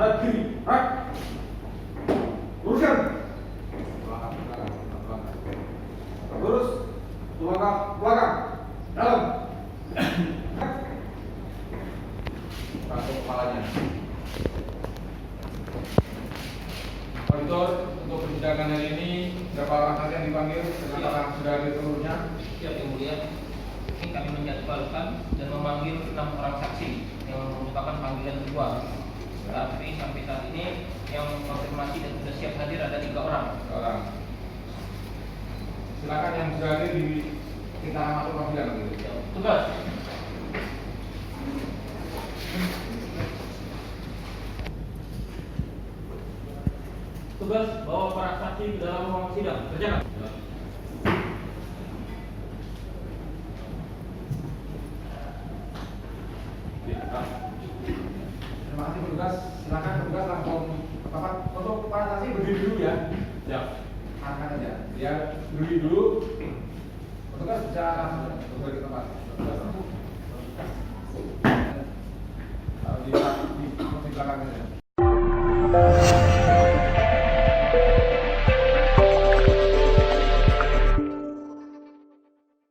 Ada kiri, rak. Luruskan. Lurus. Belakang. Dalam. Masuk kepalanya. Monitor untuk persidangan hari ini berapa orang saja yang dipanggil? Apakah sudah ada seluruhnya? Siap yang mulia. Ini kami menjadwalkan dan memanggil 6 orang saksi yang merupakan panggilan kedua. Tapi sampai saat ini yang konfirmasi dan sudah siap hadir ada 3 orang. Silakan yang sudah hadir di kita masuk panggilan. Tugas. Tugas bawa para saksi ke dalam ruang sidang. Kerjakan. Terima kasih petugas. Silakan petugas langsung tempat untuk para saksi berdiri dulu ya. Siap. Angkat aja. Dia berdiri dulu. Petugas bisa langsung kembali ke tempat. Di belakang saja.